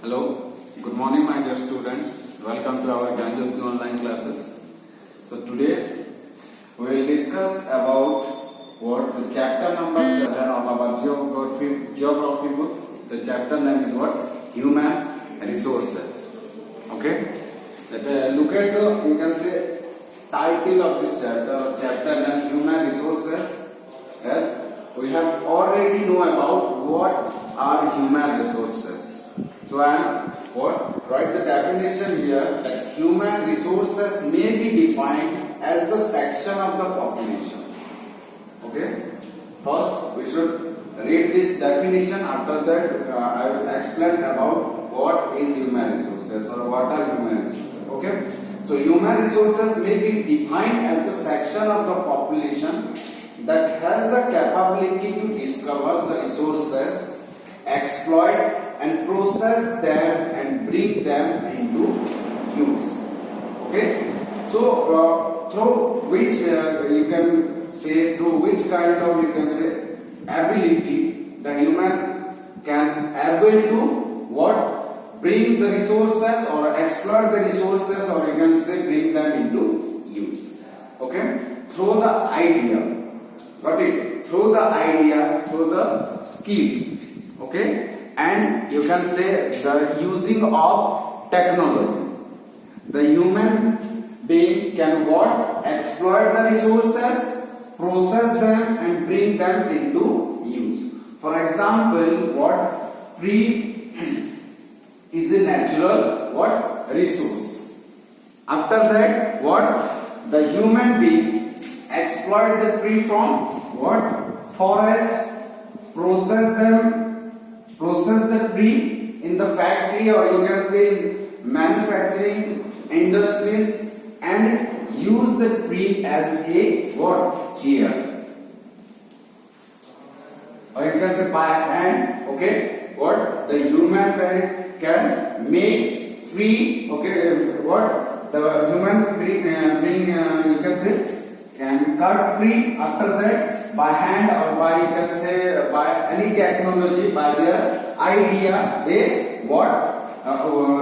Hello, good morning my dear students. Welcome to our Gyanjyoti online classes. So today we will discuss about what the chapter number 7 of our geography book. The chapter name is what? Human resources. Okay? Look at the, you can say, title of this chapter name Human Resources. Yes, we have already know about what are human resources. So I am write the definition here that human resources may be defined as the section of the population. Okay. First we should read this definition. After that I will explain about what is human resources or what are human resources. Okay. So human resources may be defined as the section of the population that has the capability to discover the resources, exploit and process them and bring them into use. Okay. So through which you can say through which kind of you can say ability the human can able to what bring the resources or exploit the resources or you can say bring them into use. Okay. Through the idea. Got it? Through the idea, through the skills. Okay. And you can say the using of technology. The human being can what? Exploit the resources, process them and bring them into use. For example, what? Tree is a natural what? Resource. After that, what? The human being exploit the tree from what? Forest, process the tree in the factory or you can say manufacturing industries and use the tree as a what? Chair. Or you can say by hand. Okay. What? The human can make tree. Okay. What? The human tree you can say can cut tree. After that by hand or by you can say by any technology, by their idea, they what?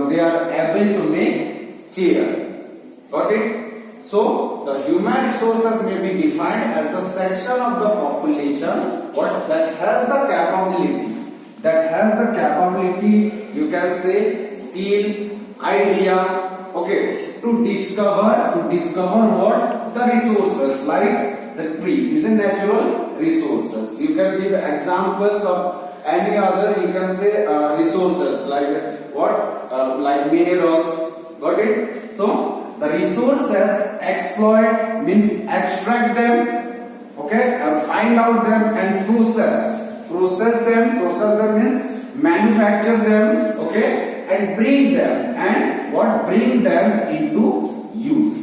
They are able to make chair. Got it? So the human resources may be defined as the section of the population what that has the capability, you can say skill, idea, okay, to discover what? The resources like the tree is a natural resources. You can give examples of any other you can say resources like what? Like minerals. Got it? So the resources exploit means extract them, okay, and find out them and process them means manufacture them, okay, and bring them into use.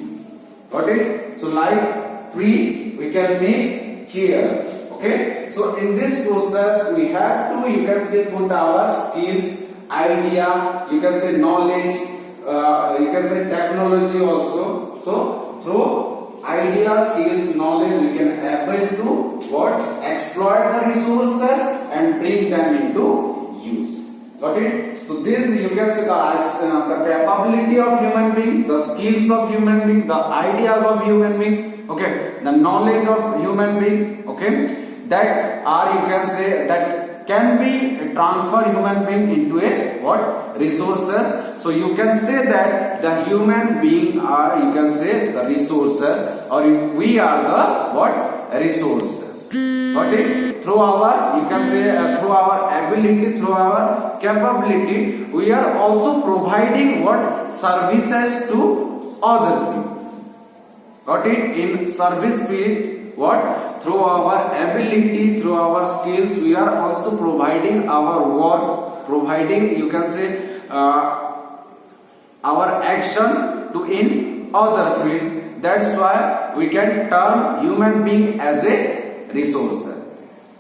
Got it? So like tree we can make chair. Okay. So in this process we have to you can say put our skills, idea, you can say knowledge, you can say technology also. So through idea, skills, knowledge we can able to what? Exploit the resources and bring them into use. Got it? So this you can say the capability of human being, the skills of human being, the ideas of human being, okay, the knowledge of human being, okay, that are you can say that can be transfer human being into a what? Resources. So you can say that the human being are you can say the resources or we are the what? Resources. Got it? Through our you can say through our ability, through our capability, we are also providing what? Services to other people. Got it? In service field, what? Through our ability, through our skills, we are also providing our work, providing you can say our action to in other field. That's why we can term human being as a resource.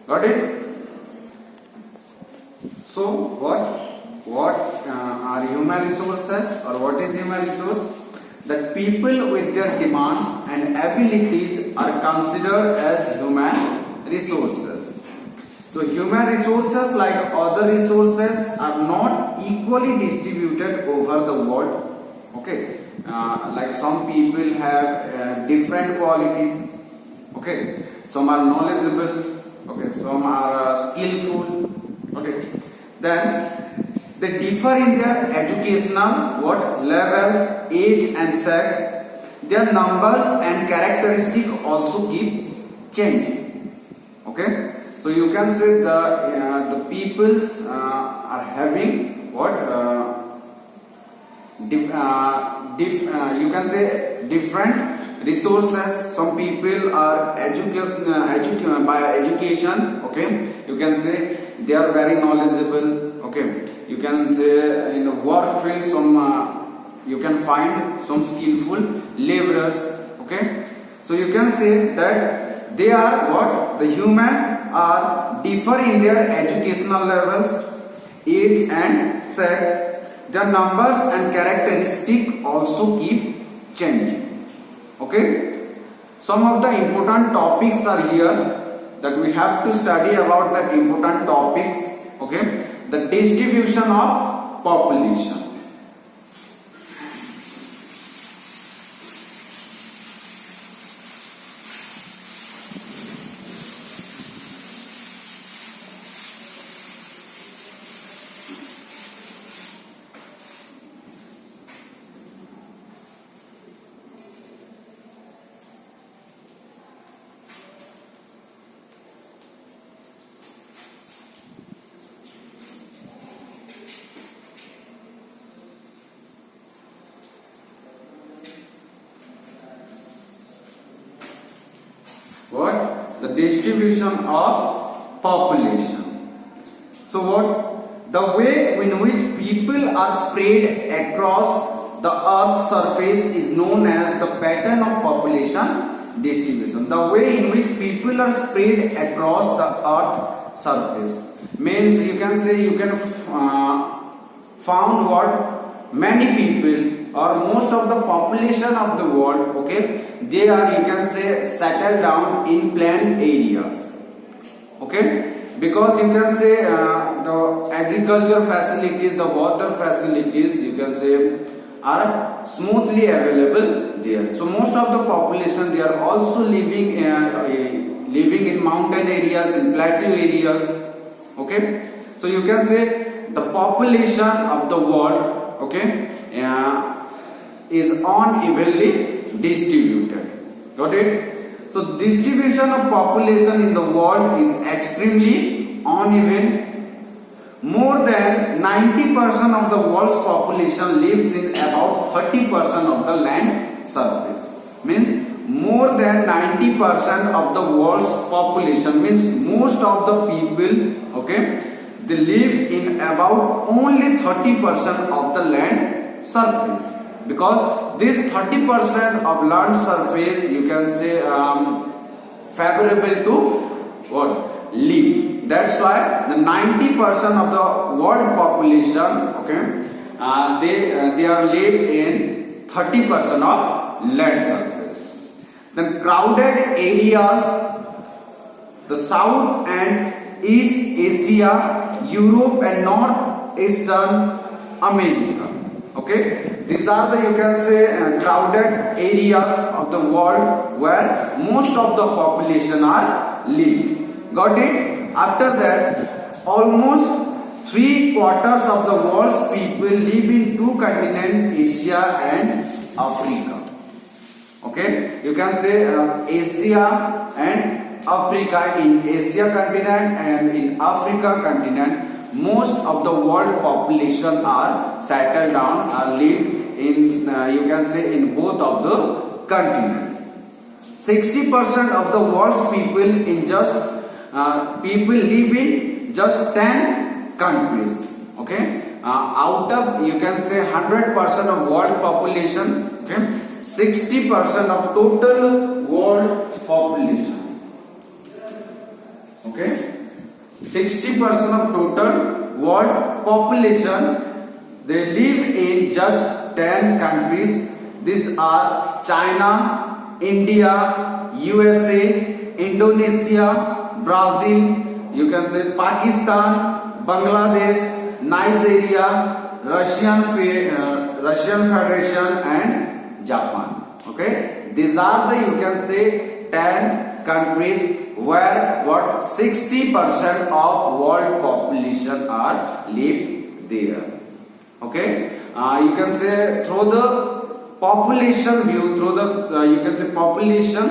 Got it? So what are human resources or what is human resource? That people with their demands and abilities are considered as human resources. So human resources like other resources are not equally distributed over the world. Okay, like some people have different qualities. Okay, some are knowledgeable. Okay, some are skillful. Okay, then they differ in their educational levels, age and sex. Their numbers and characteristics also keep changing. Okay, so you can say the peoples are having you can say different resources. Some people are by education. Okay, you can say they are very knowledgeable. Okay, you can say in the work field some you can find some skillful laborers. Okay, so you can say that they are the human are differ in their educational levels, age and sex. Their numbers and characteristics also keep changing. Okay, some of the important topics are here that we have to study about that important topics. Okay, the distribution of population. What? The distribution of population. So what? The way in which people are spread across the earth's surface is known as the pattern of population distribution. The way in which people are spread across the earth's surface means you can say you can found what many people or most of the population of the world, okay, they are you can say settled down in plain areas. Okay, because you can say the agriculture facilities, the water facilities, you can say are smoothly available there. So most of the population they are also living in mountain areas, in plateau areas. Okay, so you can say the population of the world, okay, is unevenly distributed. Got it? So distribution of population in the world is extremely uneven. More than 90% of the world's population lives in about 30% of the land surface. Means more than 90% of the world's population means most of the people, okay, they live in about only 30% of the land surface. Because this 30% of land surface you can say favorable to what? Live. That's why the 90% of the world population, okay, they are live in 30% of land surface. Then crowded areas, the South and East Asia, Europe and Northeastern America. Okay, these are the you can say crowded areas of the world where most of the population are live. Got it? After that, almost 3/4 of the world's people live in two continents, Asia and Africa. Okay, you can say Asia and Africa. In Asia continent and in Africa continent, most of the world population are settled down, are live in you can say in both of the continents. 60% of the world's people in just people live in just 10 countries. Okay, out of you can say 100% of world population, okay, 60% of total world population. Okay, 60% of total world population they live in just 10 countries. These are China, India, USA, Indonesia, Brazil, you can say Pakistan, Bangladesh, Nigeria, Russian Federation, and Japan. Okay, these are the, you can say, 10 countries where what 60% of world population are live there. Okay, you can say through the population view, through the you can say population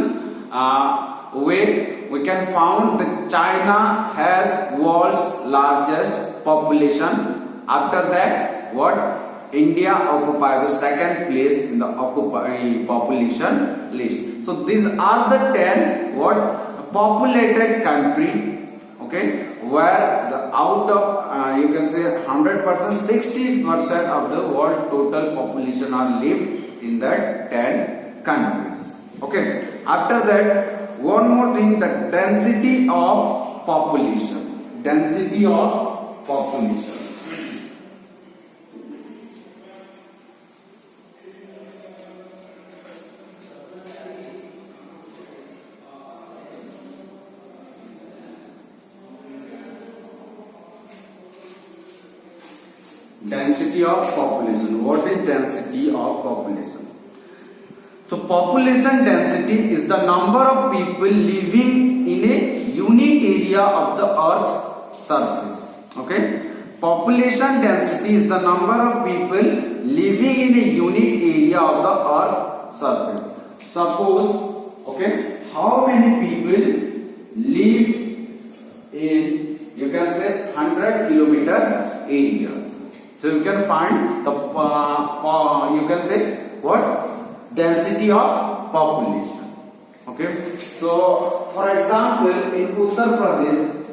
way, we can found that China has world's largest population. After that, what India occupies the second place in the population list. So these are the 10 what populated country. Okay, where the out of you can say 100%, 60% of the world total population are lived in that 10 countries. Okay, after that, one more thing, the density of population. Density of population. Density of population. What is density of population? So population density is the number of people living in a unit area of the earth surface. Okay, population density is the number of people living in a unit area of the earth surface. Suppose, okay, how many people live in, you can say, 100 kilometer area. So you can find the you can say what density of population. Okay. So for example, in Uttar Pradesh,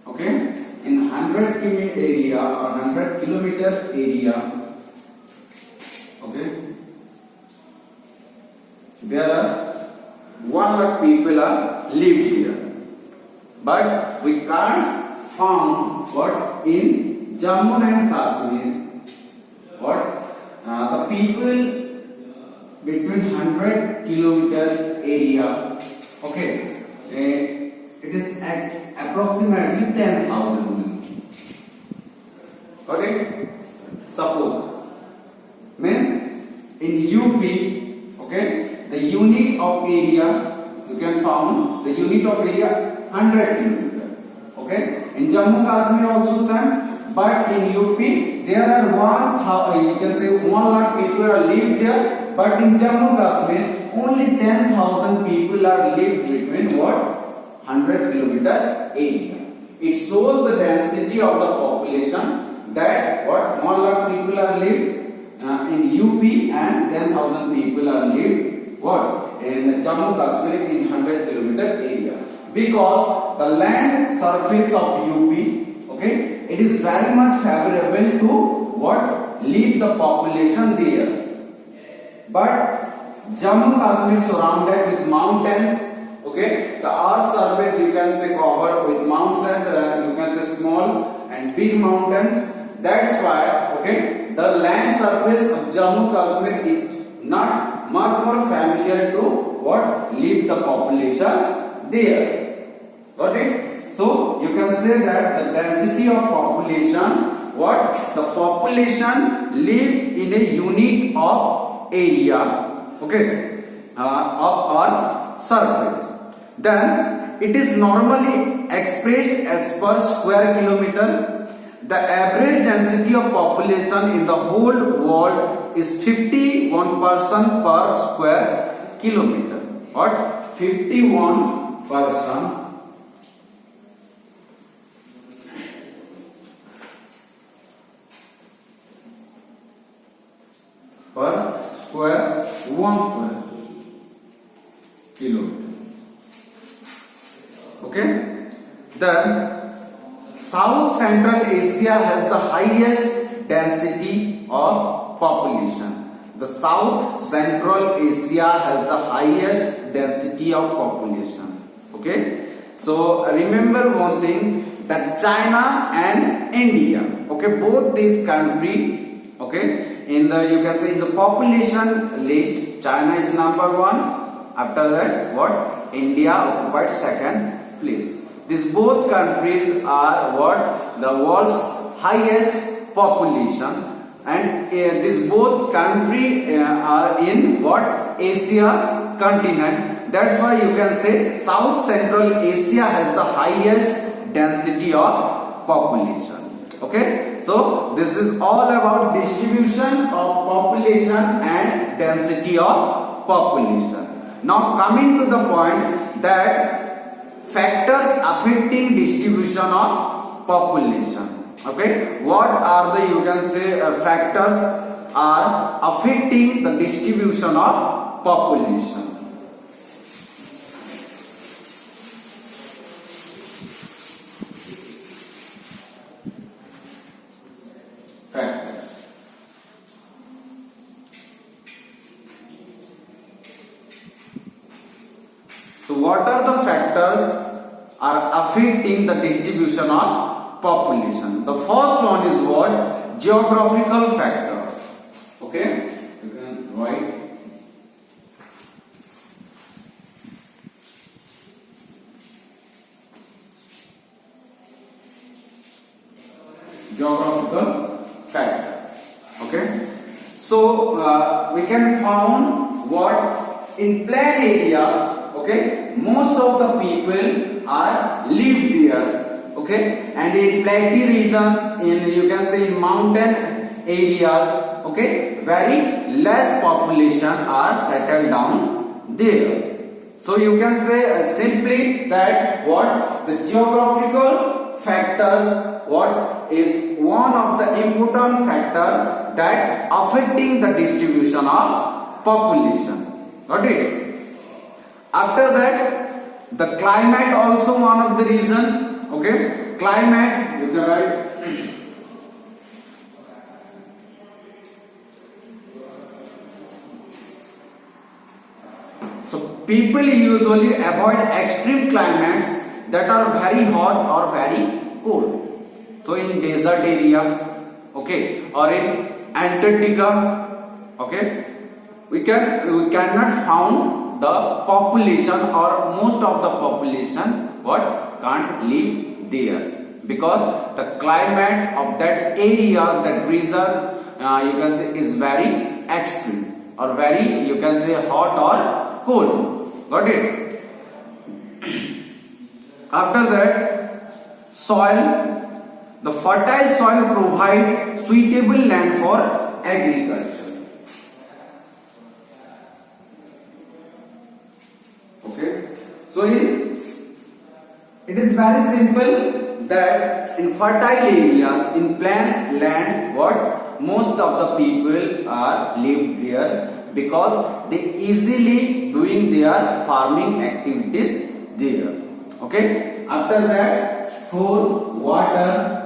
okay, in 100 km area or 100 kilometer area, okay, there are 1 lakh people are live here, but we can't found what in Jammu and Kashmir, what the people between 100 kilometer area, okay, it is at approximately 10,000. Okay, suppose means in UP, okay, the unit of area, you can found the unit of area 100 kilometer. Okay, in Jammu Kashmir also same. But in UP, there are you can say 1 lakh people are live there. But in Jammu Kashmir, only 10,000 people are live between what 100 kilometer area. It shows the density of the population that what 1 lakh people are live in UP and 10,000 people are live what in Jammu Kashmir in 100 kilometer area. Because the land surface of UP, okay, it is very much favorable to what live the population there. But Jammu Kashmir surrounded with mountains, okay, the earth surface you can say covered with mountains, you can say small and big mountains. That's why, okay, the land surface of Jammu Kashmir is not much more familiar to what live the population there. Got it? So you can say that the density of population, what the population live in a unit of area, okay, of earth surface. Then it is normally expressed as per square kilometer. The average density of population in the whole world is 51 person per square kilometer. What? 51 person per square 1 square kilometer. Okay. Then South Central Asia has the highest density of population. The South Central Asia has the highest density of population. Okay. So remember one thing, that China and India, okay, both these countries, okay, in the, you can say, in the population list, China is number 1. After that, what? India occupied second place. These both countries are what? The world's highest population, and these both countries are in what? Asia continent. That's why you can say South Central Asia has the highest density of population. Okay, so this is all about distribution of population and density of population. Now coming to the point that factors affecting distribution of population. Okay, what are the, you can say, factors are affecting the distribution of population? Factors. So what are the factors are affecting the distribution of population? The first one is what? Geographical factors. Okay, you can write. Geographical factors. Okay, so we can found what? In plain areas, okay, most of the people are live there, okay, and in plateau regions, in, you can say, in mountain areas, okay, very less population are settled down there. So you can say simply that what? The geographical factors, what is one of the important factor that affecting the distribution of population. Got it? After that, the climate also one of the reason. Okay, climate, you can write. So people usually avoid extreme climates that are very hot or very cold. So in desert area, okay, or in Antarctica, okay, we cannot found the population, or most of the population what can't live there, because the climate of that area, that region, you can say, is very extreme or very, you can say, hot or cold. Got it? After that, soil. The fertile soil provides suitable land for agriculture. Okay, so it is very simple that in fertile areas, in plain land, what? Most of the people are live there because they easily doing their farming activities there. Okay, after that, food, water.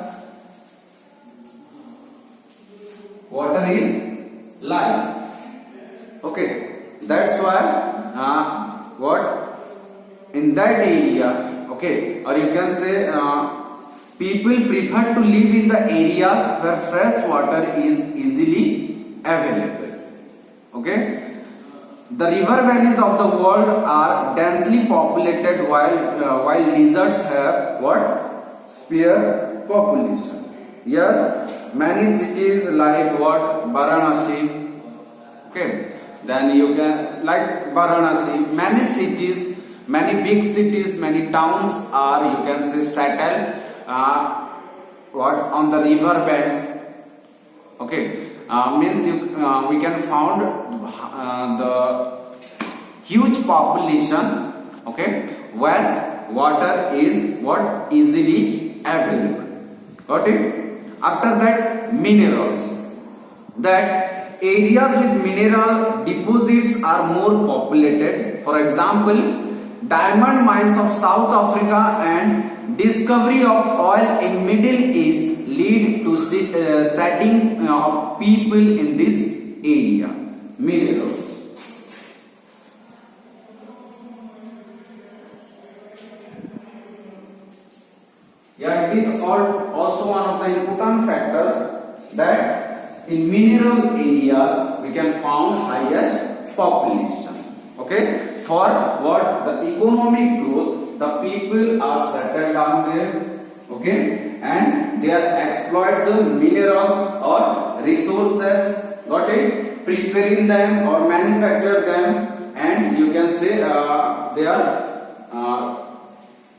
Water is life. Okay, that's why what? In that area, okay, or you can say people prefer to live in the areas where fresh water is easily available. Okay, the river valleys of the world are densely populated, while deserts have what? Spare population. Yes, many cities like what? Varanasi. Okay, then you can, like Varanasi, many cities, many big cities, many towns are, you can say, settled what? On the river banks. Okay, means we can found the huge population, okay, where water is what? Easily available. Got it? After that, minerals. That areas with mineral deposits are more populated. For example, diamond mines of South Africa and discovery of oil in Middle East lead to setting of people in this area. Minerals. Yeah, it is also one of the important factors that in mineral areas we can found highest population. Okay, for what? The economic growth the people are settled down there, okay, and they are exploit the minerals or resources, got it, preparing them or manufacture them, and you can say they are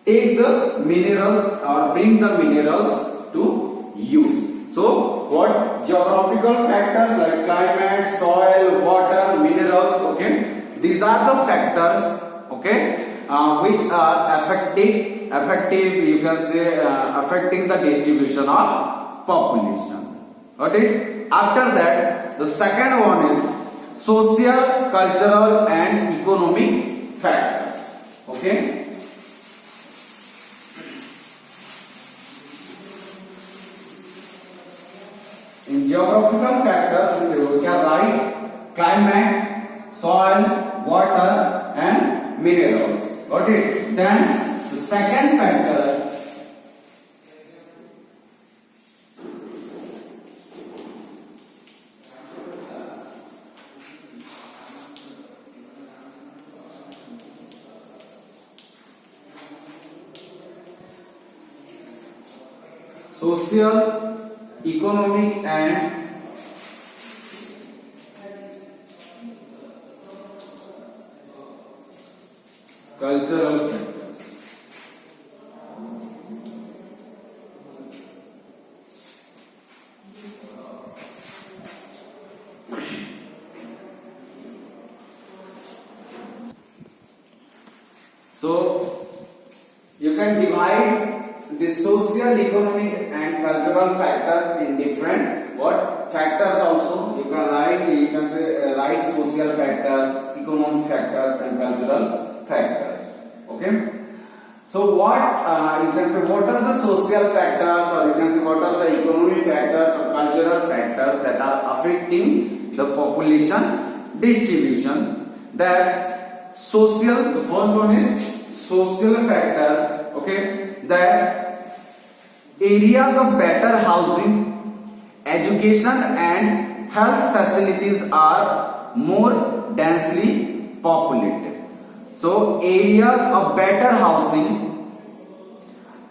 take the minerals or bring the minerals to use. So what geographical factors like climate, soil, water, minerals, okay, these are the factors, okay, which are effective, you can say affecting the distribution of population. Got it? After that, the second one is social, cultural and economic factors. Okay. In geographical factors, we can write climate, soil, water and minerals. Got it? Then the second factor social, economic and cultural factors. So you can divide the social, economic and cultural factors in different what factors also. You can write, you can say write social factors, economic factors and cultural factors. Okay. So what you can say, what are the social factors, or you can say what are the economic factors or cultural factors that are affecting the population distribution? That social, the first one is social factor, okay, that areas of better housing, education and health facilities are more densely populated. So areas of better housing,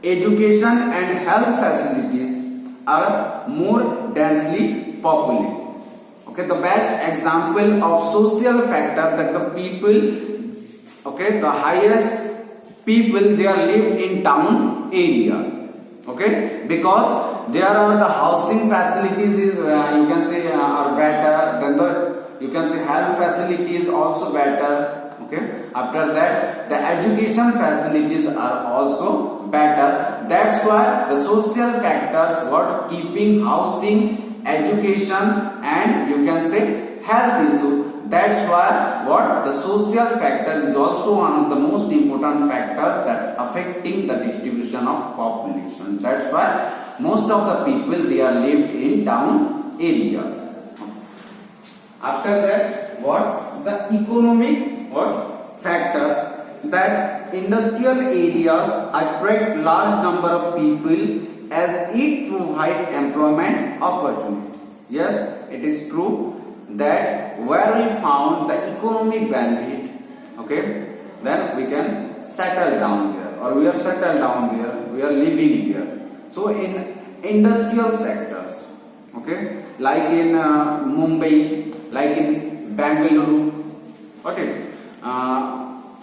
education and health facilities are more densely populated. Okay, the best example of social factor that the people, okay, the highest people they are live in town areas, okay, because there are the housing facilities is you can say are better, then the you can say health facilities also better, okay. After that the education facilities are also better. That's why the social factors what keeping housing, education and you can say health issue. That's why what the social factor is also one of the most important factors that affecting the distribution of population. That's why most of the people they are lived in town areas. After that, what the economic what factors, that industrial areas attract large number of people as it provide employment opportunity. Yes, it is true that where we found the economic benefit, okay, then we can settle down there, or we are settled down there, we are living there. So in industrial sectors, okay, like in Mumbai, like in Bangalore, okay,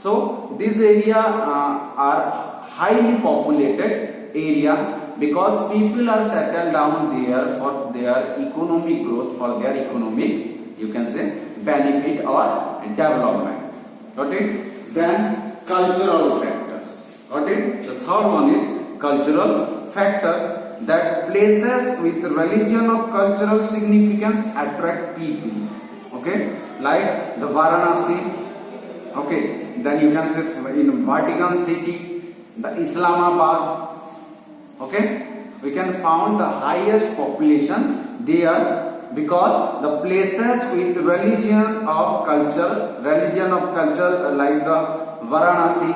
so this area are highly populated area because people are settled down there for their economic growth, for their economic you can say benefit or development. Got it? Then cultural factors. Got it? The third one is cultural factors, that places with religion of cultural significance attract people. Okay, like the Varanasi. Okay, then you can say in Vatican City, the Islamabad. Okay, we can found the highest population there because the places with religion of culture like the Varanasi,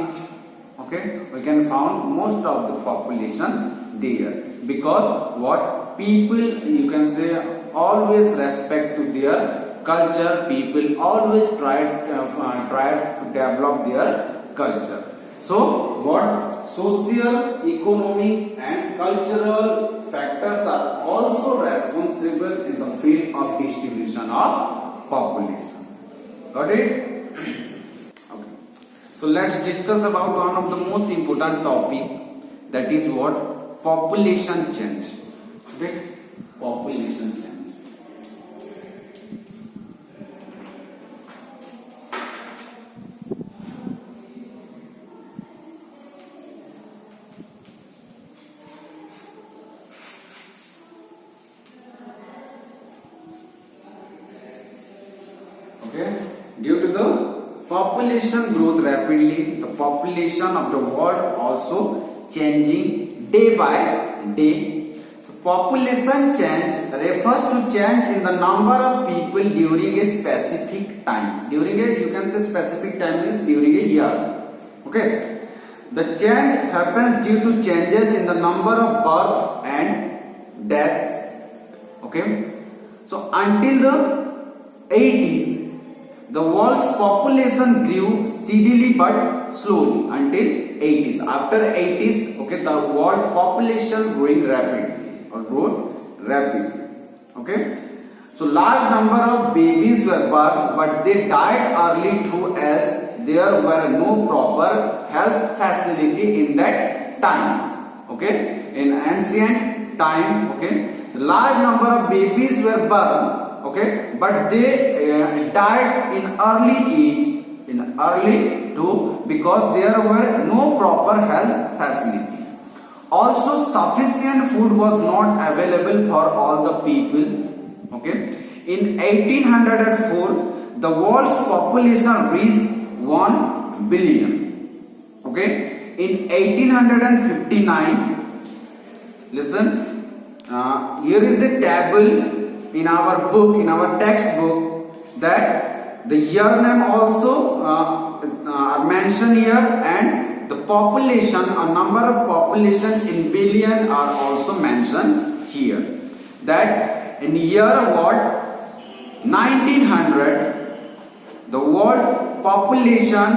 okay, we can found most of the population there because what people you can say always respect to their culture, people always try to develop their culture. So what social, economic and cultural factors are also responsible in the field of distribution of population. Got it? Okay. So let's discuss about one of the most important topic, that is what? Population change. Okay? Population change. Okay? Due to the population growth rapidly, the population of the world also changing day by day. So population change refers to change in the number of people during a specific time. During a, you can say specific time means during a year. Okay? The change happens due to changes in the number of birth and deaths. Okay? So until the 80s, the world's population grew steadily but slowly until 80s. After 80s, okay, the world population growing rapidly or grew rapidly. Okay, so large number of babies were born, but they died early too, as there were no proper health facility in that time. Okay, in ancient time, okay, large number of babies were born. Okay, but they died in early age, because there were no proper health facility. Also, sufficient food was not available for all the people. Okay, in 1804, the world's population reached 1 billion. Okay, in 1859, listen, here is a table in our book, in our textbook, that the year name also are mentioned here, and the population, a number of population in billion are also mentioned here. That in year what? 1900, the world population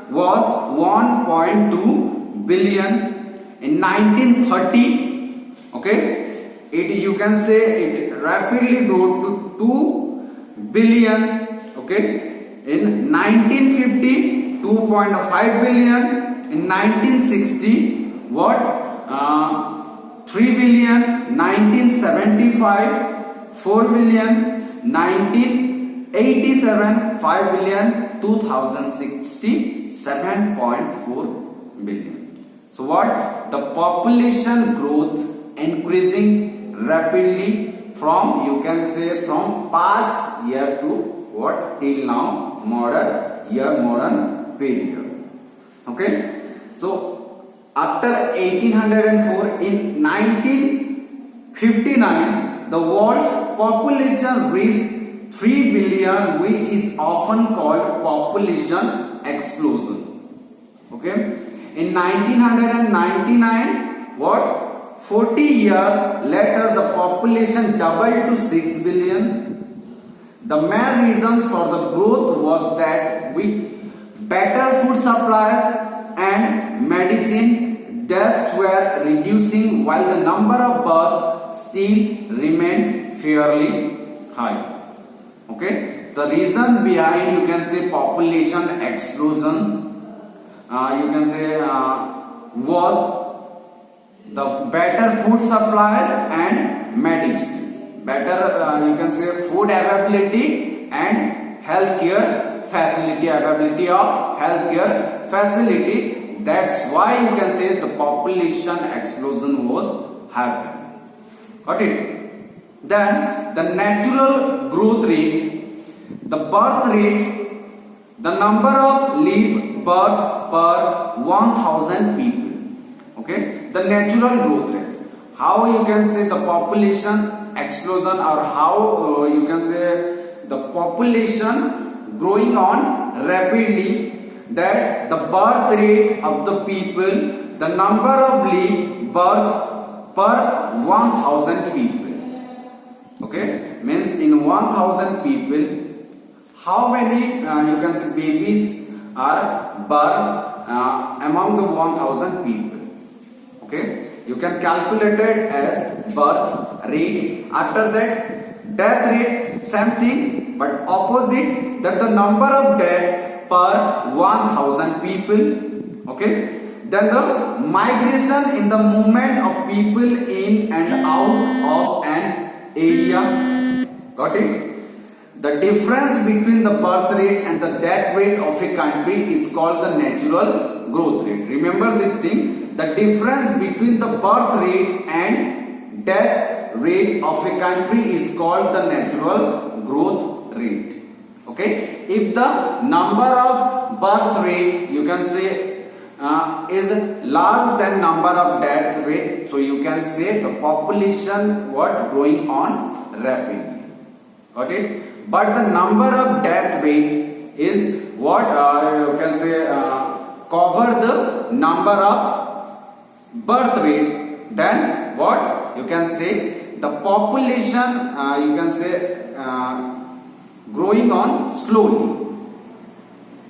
was 1.2 billion. In 1930, okay, you can say it rapidly grew to 2 billion. Okay, in 1950, 2.5 billion. In 1960, what? 3 billion. 1975, 4 billion. 1987, 5 billion. 2060, 7.4 billion. So what? The population growth increasing rapidly from, you can say, from past year to what? Till now, modern period. Okay, so after 1804, in 1959, the world's population reached 3 billion, which is often called population explosion. Okay, in 1999, what? 40 years later, the population doubled to 6 billion. The main reasons for the growth was that with better food supplies and medicine, deaths were reducing while the number of births still remained fairly high. Okay, the reason behind, you can say, population explosion, you can say, was the better food supplies and medicine, better you can say food availability and healthcare facility, availability of healthcare facility. That's why you can say the population explosion was happening. Got it? Then the natural growth rate, the birth rate, the number of live births per 1,000 people. Okay, the natural growth rate, how you can say the population explosion, or how you can say the population growing on rapidly, that the birth rate of the people, the number of live births per 1,000 people. Okay, means in 1,000 people, how many you can say babies are born among the 1000 people. Okay, you can calculate it as birth rate. After that, death rate, same thing, but opposite, that the number of deaths per 1000 people. Okay, then the migration in the movement of people in and out of an area. Got it? The difference between the birth rate and the death rate of a country is called the natural growth rate. Remember this thing, the difference between the birth rate and death rate of a country is called the natural growth rate. Okay, if the number of birth rate, you can say, is large than number of death rate, so you can say the population growing on rapidly. Got it? But the number of death rate is you can say cover the number of birth rate, then what you can say, the population you can say growing on slowly.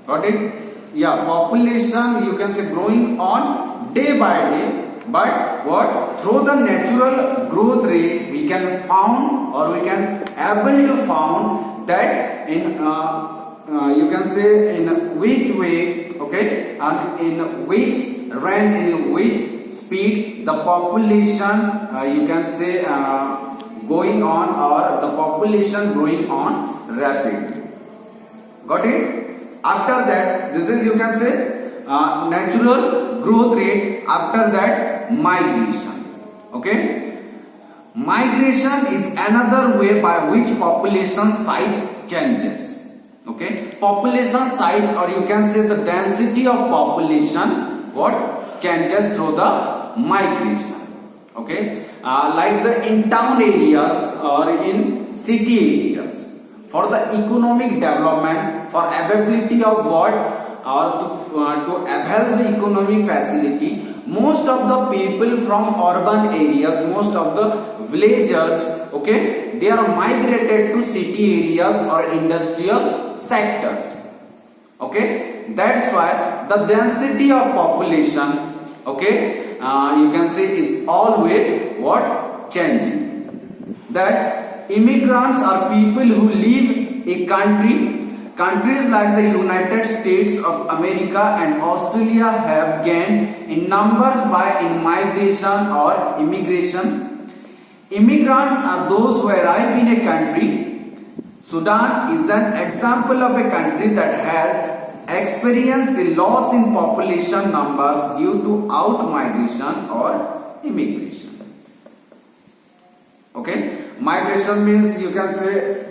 Got it? Yeah, population you can say growing on day by day, but through the natural growth rate we can found, or we can able to found that in you can say in which way, okay, and in which range, in which speed the population you can say going on, or the population growing on rapidly. Got it? After that, this is you can say natural growth rate. After that, migration. Okay, migration is another way by which population size changes. Okay, population size, or you can say the density of population changes through the migration. Okay, like in town areas or in city areas. For the economic development, for availability of or to avail the economic facility, most of the people from urban areas, most of the villagers, okay, they are migrated to city areas or industrial sectors. Okay, that's why the density of population, okay, you can say is always changing. That immigrants are people who leave a country. Countries like the United States of America and Australia have gained in numbers by migration or immigration. Immigrants are those who arrive in a country. Sudan is an example of a country that has experienced a loss in population numbers due to out-migration or immigration. Okay, migration means you can say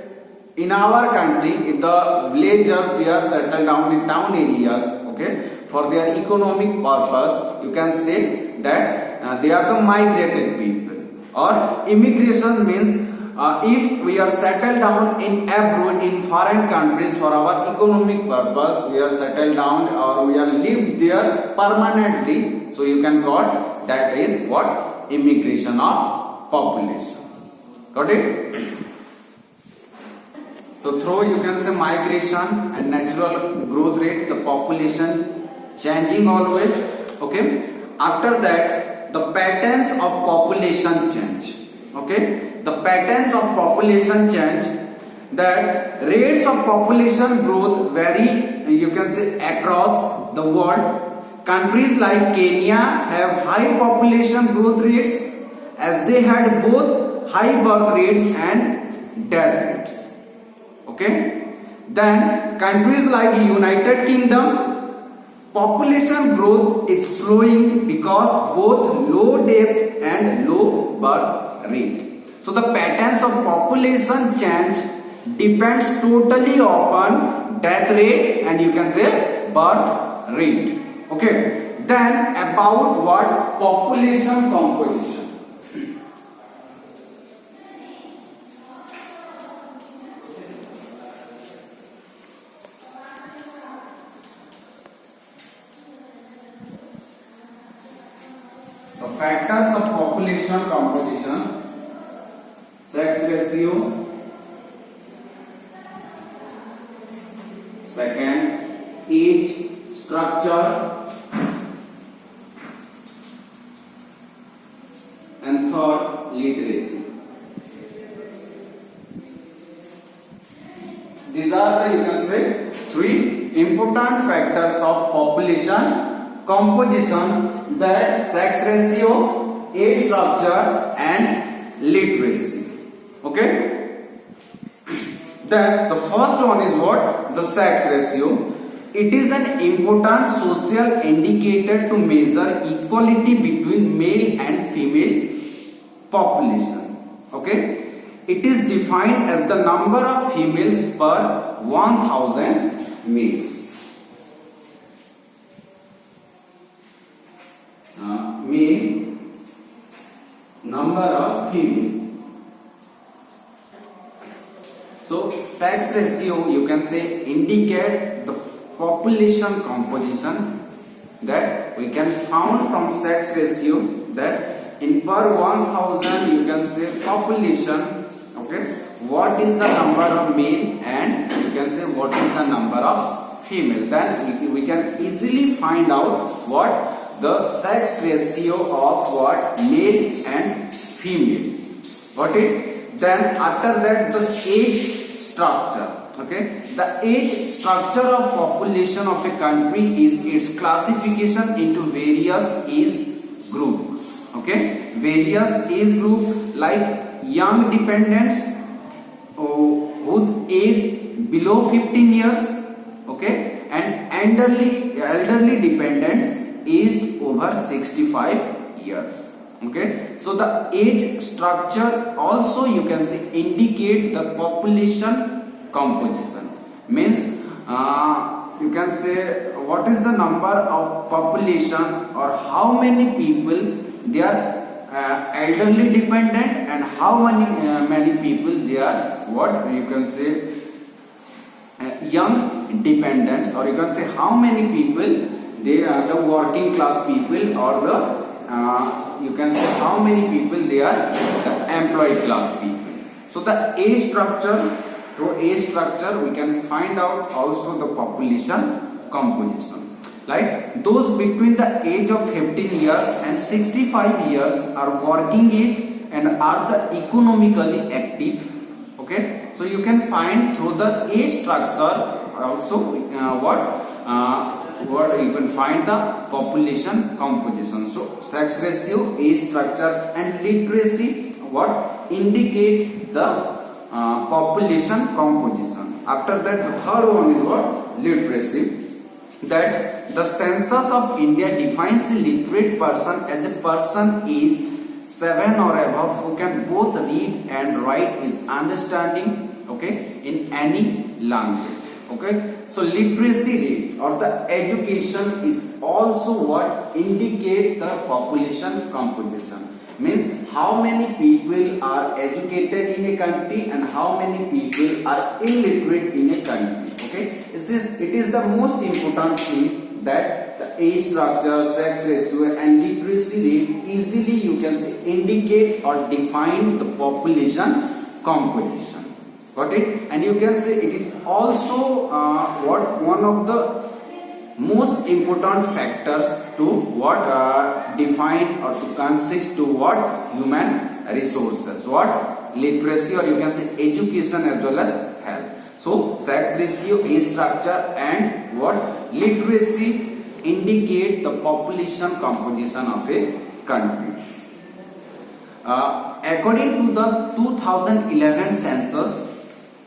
in our country, if the villagers they are settled down in town areas, okay, for their economic purpose, you can say that they are the migrated people. Or immigration means if we are settled down in abroad, in foreign countries for our economic purpose, we are settled down or we are lived there permanently, so you can got that is immigration or population. Got it? So through you can say migration and natural growth rate, the population changing always. Okay. After that, the patterns of population change. Okay. The patterns of population change. That rates of population growth vary, you can say, across the world. Countries like Kenya have high population growth rates as they had both high birth rates and death rates. Okay. Then countries like United Kingdom, population growth is slowing because both low death and low birth rate. So the patterns of population change depends totally upon death rate and you can say birth rate. Okay. Then about population composition. Factors of population composition: sex ratio, second age, structure, These are the, you can say, three important factors of population composition: that sex ratio, age structure, and literacy. Okay. Then the first one is what? The sex ratio. It is an important social indicator to measure equality between male and female population. Okay. It is defined as the number of females per 1000 males. Male, number of female. So sex ratio, you can say, indicate the population composition, that we can found from sex ratio that in per 1000 you can say population. Okay, what is the number of male and you can say what is the number of female. Then we can easily find out what the sex ratio of what male and female. Got it? Then after that, the age structure. Okay, the age structure of population of a country is its classification into various age group. Okay, various age group like young dependents whose age below 15 years, okay, and elderly dependents aged over 65 years. Okay, so the age structure also, you can say, indicate the population composition. Means you can say what is the number of population or how many people they are elderly dependent and how many people they are what you can say young dependents, or you can say how many people they are the working class people, or the you can say how many people they are the employed class people. So the age structure, through age structure we can find out also the population composition. Like those between the age of 15 years and 65 years are working age and are the economically active. Okay, so you can find through the age structure also what you can find the population composition. So sex ratio, age structure, and literacy what indicate the population composition. After that, the third one is what? Literacy. That the census of India defines the literate person as a person aged 7 or above who can both read and write with understanding, okay, in any language. Okay, so literacy rate or the education is also what indicate the population composition. Means how many people are educated in a country and how many people are illiterate in a country. Okay, it is the most important thing, that the age structure, sex ratio, and literacy rate easily you can say indicate or define the population composition. Got it? And you can say it is also one of the most important factors to what define or to consist to what human resources, what literacy, or you can say education as well as health. So sex ratio, age structure, and what literacy indicate the population composition of a country. According to the 2011 census,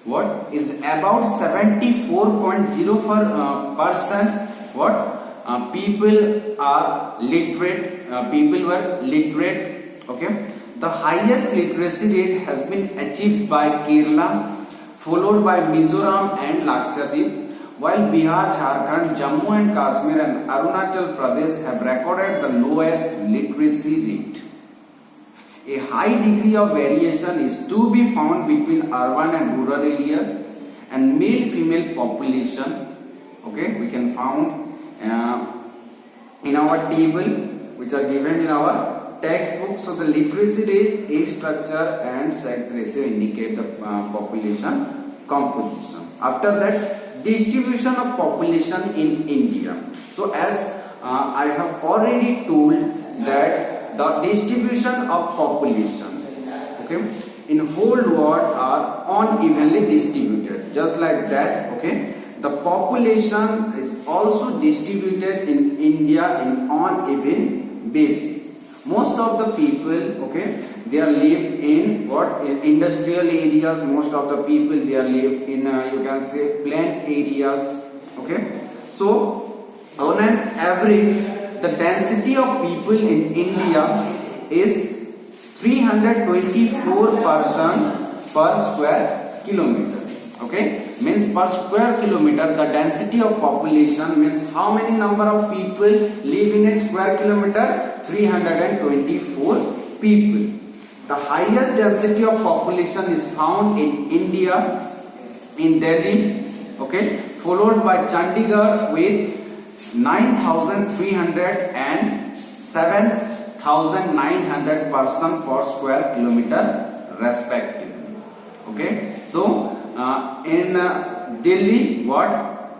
what is about 74.04% what people are literate, people were literate. Okay, the highest literacy rate has been achieved by Kerala, followed by Mizoram and Lakshadweep, while Bihar, Jharkhand, Jammu and Kashmir and Arunachal Pradesh have recorded the lowest literacy rate. A high degree of variation is to be found between urban and rural area and male-female population. Okay, we can found in our table which are given in our textbook. So the literacy rate, age structure, and sex ratio indicate the population composition. After that, distribution of population in India. So as I have already told that the distribution of population, okay, in whole world are unevenly distributed. Just like that, okay. The population is also distributed in India in uneven basis. Most of the people, okay, they are live in what? In industrial areas. Most of the people they are live in you can say plain areas, okay. So on an average, the density of people in India is 324 person per square kilometer. Okay, means per square kilometer the density of population means how many number of people live in a square kilometer? 324 people. The highest density of population is found in India, in Delhi, okay, followed by Chandigarh with 9,300 and 7,900 person per square kilometer respectively. Okay, so in Delhi, what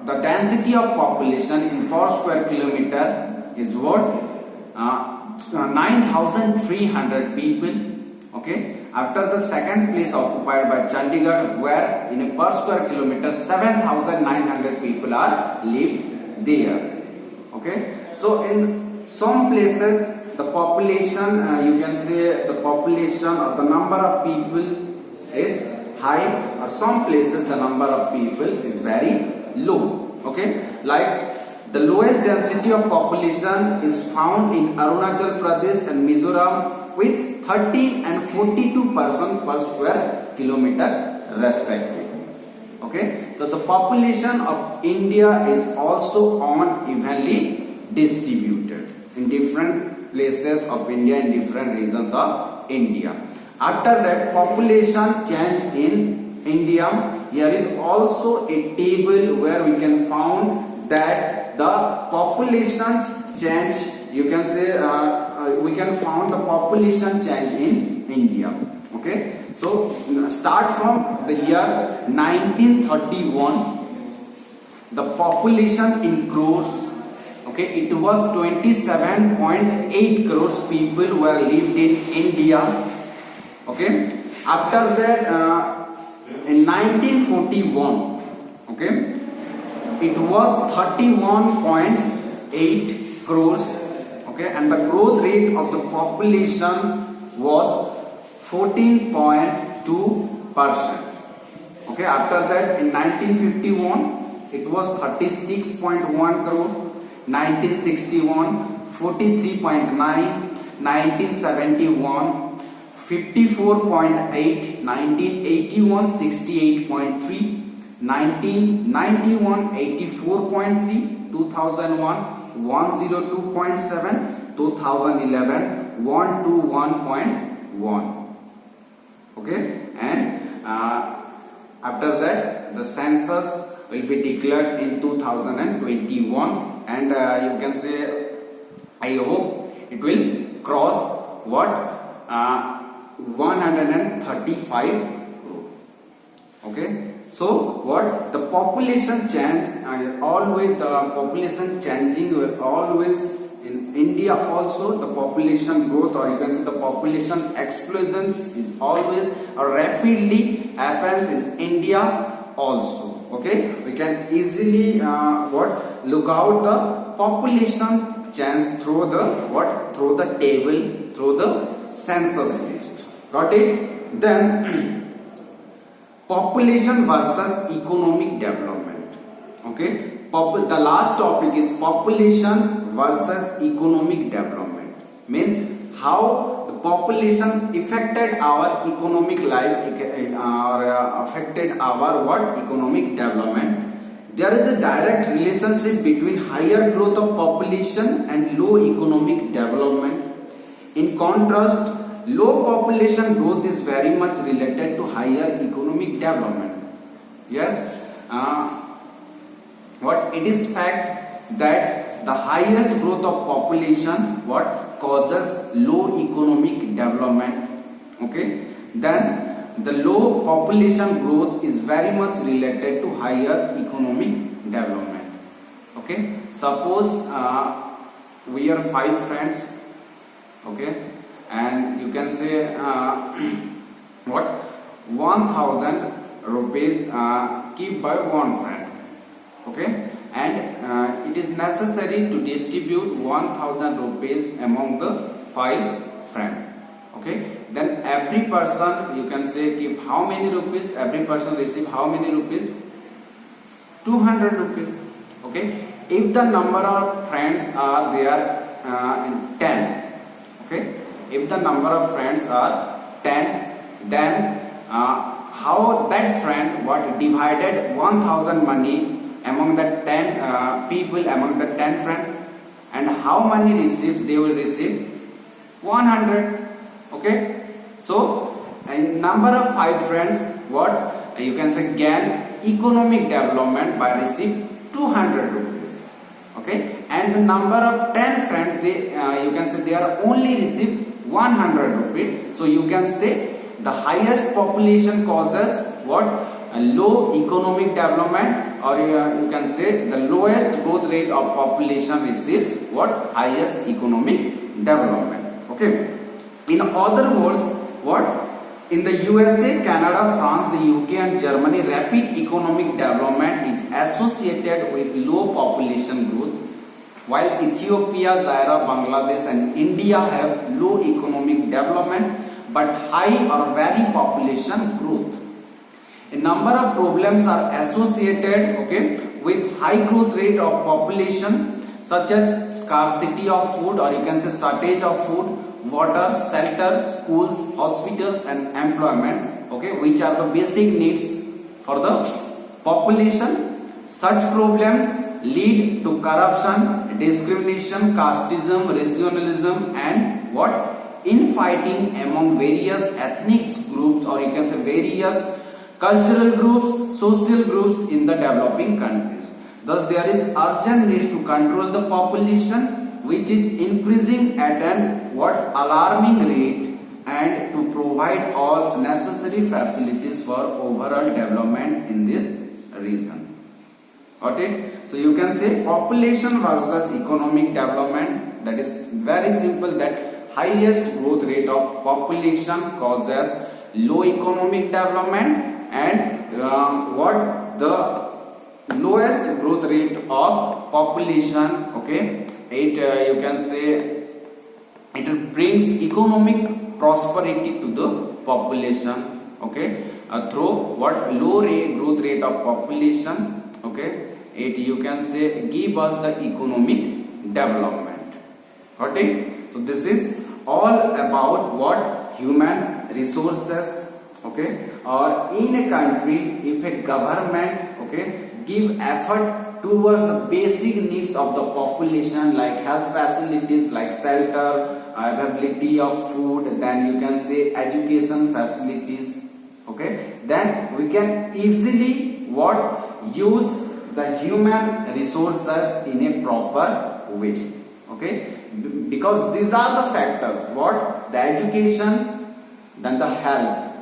the density of population in per square kilometer is what? 9,300 people. Okay, after the second place occupied by Chandigarh, where in a per square kilometer 7,900 people are live there. Okay, so in some places the population you can say the population or the number of people is high, or some places the number of people is very low. Okay, like the lowest density of population is found in Arunachal Pradesh and Mizoram with 30 and 42 person per square kilometer respectively. Okay, so the population of India is also unevenly distributed in different places of India, in different regions of India. After that, population change in India. Here is also a table where we can found that the population change, you can say we can found the population change in India. Okay, so start from the year 1931. The population in crores. Okay, it was 27.8 crores people were lived in India. Okay, after that in 1941, okay, it was 31.8 crores. Okay, and the growth rate of the population was 14.2%. Okay, after that in 1951 it was 36.1 crore, 1961 43.9, 1971 54.8, 1981 68.3, 1991 84.3, 2001 102.7, 2011 121.1. Okay, and after that the census will be declared in 2021, and you can say I hope it will cross what 135 crore. Okay, so what the population change always, the population changing always in India also, the population growth, or you can say the population explosion is always rapidly happens in India also. Okay, we can easily what look out the population change through the what, through the table, through the census list. Got it? Then population versus economic development. Okay, the last topic is population versus economic development. Means how the population affected our economic life or affected our what, economic development. There is a direct relationship between higher growth of population and low economic development. In contrast, low population growth is very much related to higher economic development. Yes, what it is fact that the highest growth of population what causes low economic development. Okay, then the low population growth is very much related to higher economic development. Okay, suppose we are 5 friends. Okay, and you can say what 1,000 rupees kept by one friend. Okay, and it is necessary to distribute 1000 rupees among the 5 friends. Okay, then every person, you can say, keep how many rupees, every person receive how many rupees, 200 rupees. Okay, if the number of friends are there 10, okay, if the number of friends are 10, then how that friend what divided 1000 money among the 10 people, among the 10 friends, and how many receive, they will receive 100. Okay, so a number of 5 friends, what you can say, gain economic development by receive 200 rupees. Okay, and the number of 10 friends, they you can say they are only receive 100 rupees. So you can say the highest population causes what, a low economic development, or you can say the lowest growth rate of population receives what, highest economic development. Okay, in other words, what, in the USA, Canada, France, the UK and Germany, rapid economic development is associated with low population growth, while Ethiopia, Zaire, Bangladesh and India have low economic development but high or very population growth. A number of problems are associated, okay, with high growth rate of population, such as scarcity of food, or you can say shortage of food, water, shelter, schools, hospitals and employment, okay, which are the basic needs for the population. Such problems lead to corruption, discrimination, casteism, regionalism and what, infighting among various ethnic groups, or you can say various cultural groups, social groups in the developing countries. Thus there is urgent need to control the population, which is increasing at an what, alarming rate, and to provide all necessary facilities for overall development in this region. Got it? So you can say population versus economic development. That is very simple, that highest growth rate of population causes low economic development, and what, the lowest growth rate of population, okay, it you can say it brings economic prosperity to the population, okay, through what, low growth rate of population, okay, it you can say give us the economic development. Got it? So this is all about what, human resources, okay, or in a country, if a government, okay, give effort towards the basic needs of the population, like health facilities, like shelter, availability of food, then you can say education facilities, okay, then we can easily what, use the human resources in a proper way. Okay, because these are the factors, what, the education, then the health.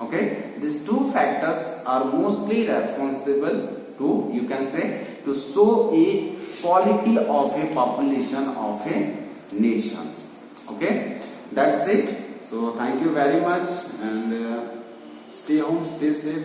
Okay, these two factors are mostly responsible to, you can say, to show a quality of a population of a nation. Okay, that's it. So thank you very much, and stay home, stay safe.